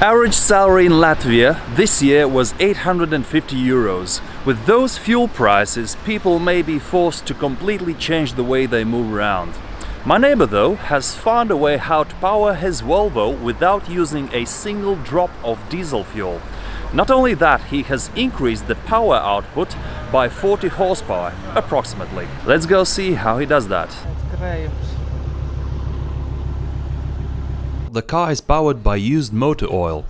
Average salary in Latvia this year was 850 euros. With those fuel prices, people may be forced to completely change the way they move around. My neighbor, though, has found a way how to power his Volvo without using a single drop of diesel fuel. Not only that, he has increased the power output by 40 horsepower, approximately. Let's go see how he does that. The car is powered by used motor oil.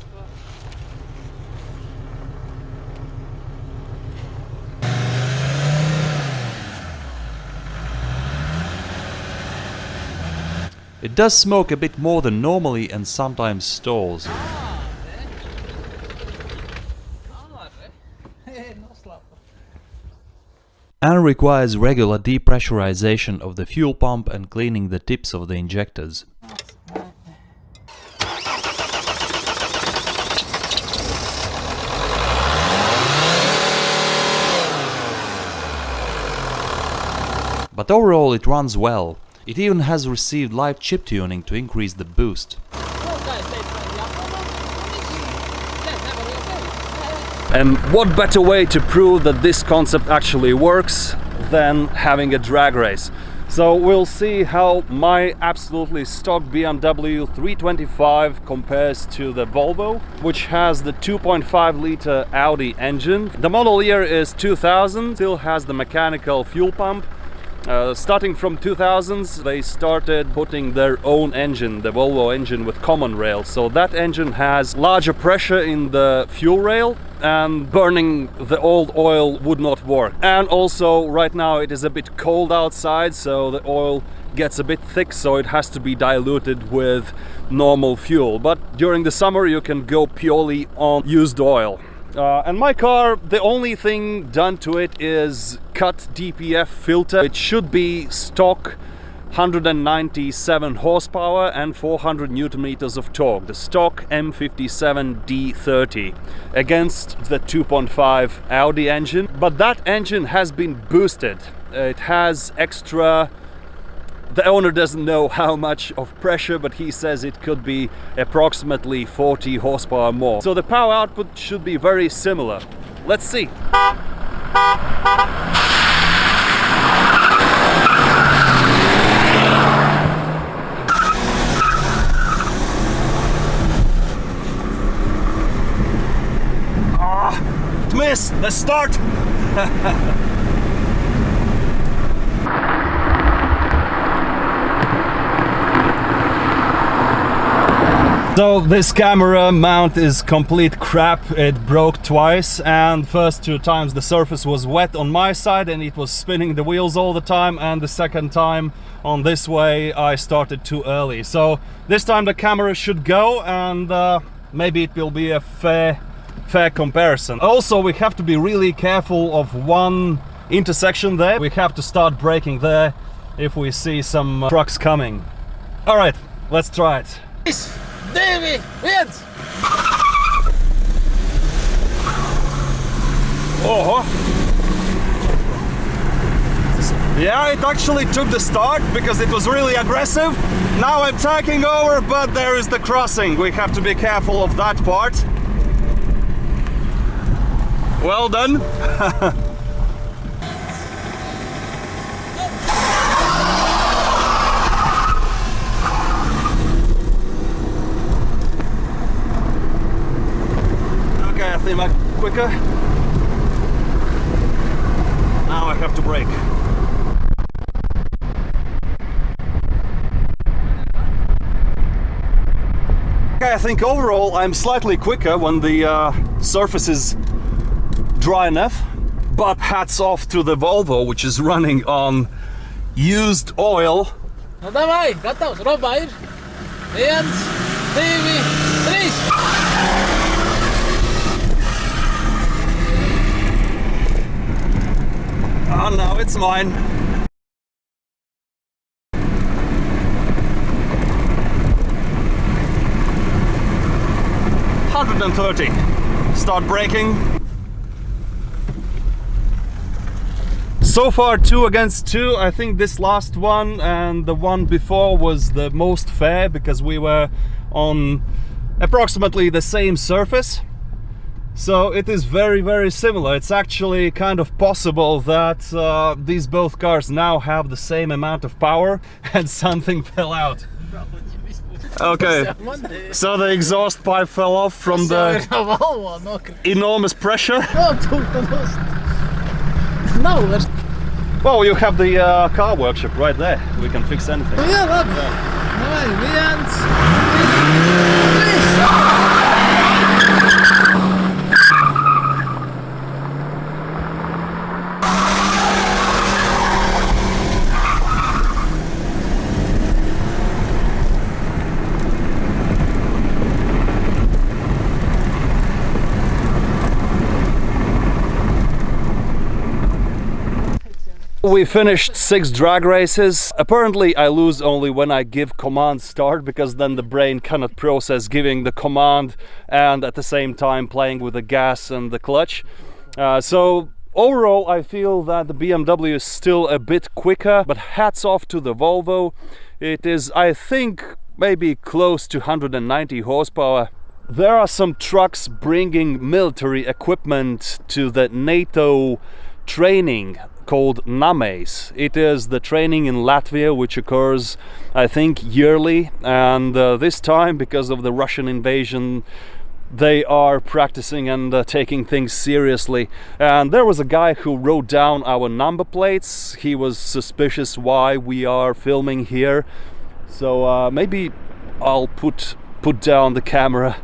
It does smoke a bit more than normally and sometimes stalls. And requires regular depressurization of the fuel pump and cleaning the tips of the injectors. But overall it runs well. It even has received live chip tuning to increase the boost. And what better way to prove that this concept actually works than having a drag race? So we'll see how my absolutely stock BMW 325 compares to the Volvo, which has the 2.5 liter Audi engine. The model year is 2000, still has the mechanical fuel pump. Starting from 2000s, they started putting their own engine, the Volvo engine with common rail. So that engine has larger pressure in the fuel rail, and burning the old oil would not work. And also right now it is a bit cold outside, so the oil gets a bit thick, so it has to be diluted with normal fuel. But during the summer you can go purely on used oil. And my car, the only thing done to it is cut DPF filter. It should be stock 197 horsepower and 400 newton meters of torque, the stock M57D30 against the 2.5 Audi engine. But that engine has been boosted. It has extra. The owner doesn't know how much of pressure, but he says it could be approximately 40 horsepower more. So the power output should be very similar. Let's see. It missed! Let's start! So this camera mount is complete crap. It broke twice, and first two times the surface was wet on my side and it was spinning the wheels all the time, and the second time on this way I started too early. So this time the camera should go, and maybe it will be a fair comparison. Also, we have to be really careful of one intersection there. We have to start braking there if we see some trucks coming. All right, let's try it. Davy, wins! Oh, yeah, it actually took the start because it was really aggressive. Now I'm taking over, but there is the crossing. We have to be careful of that part. Well done. I think I'm quicker. Now I have to brake. Okay, I think overall I'm slightly quicker when the surface is dry enough, but hats off to the Volvo, which is running on used oil. No dawaj, gotowy, Robert. 1, 2, 3. Oh, now it's mine. $130. Start braking. So far 2 against 2. I think this last one and the one before was the most fair because we were on approximately the same surface. So it is very similar. It's actually kind of possible that these both cars now have the same amount of power and something fell out. Okay, so the exhaust pipe fell off from the enormous pressure. Well, you have the car workshop right there. We can fix anything. We finished 6 drag races. Apparently I lose only when I give command start, because then the brain cannot process giving the command and at the same time playing with the gas and the clutch. So overall I feel that the BMW is still a bit quicker, but hats off to the Volvo. It is, I think, maybe close to 190 horsepower. There are some trucks bringing military equipment to the NATO training called NAMES. It is the training in Latvia, which occurs, I think, yearly, and this time, because of the Russian invasion, they are practicing and taking things seriously. And there was a guy who wrote down our number plates. He was suspicious why we are filming here, so maybe I'll put down the camera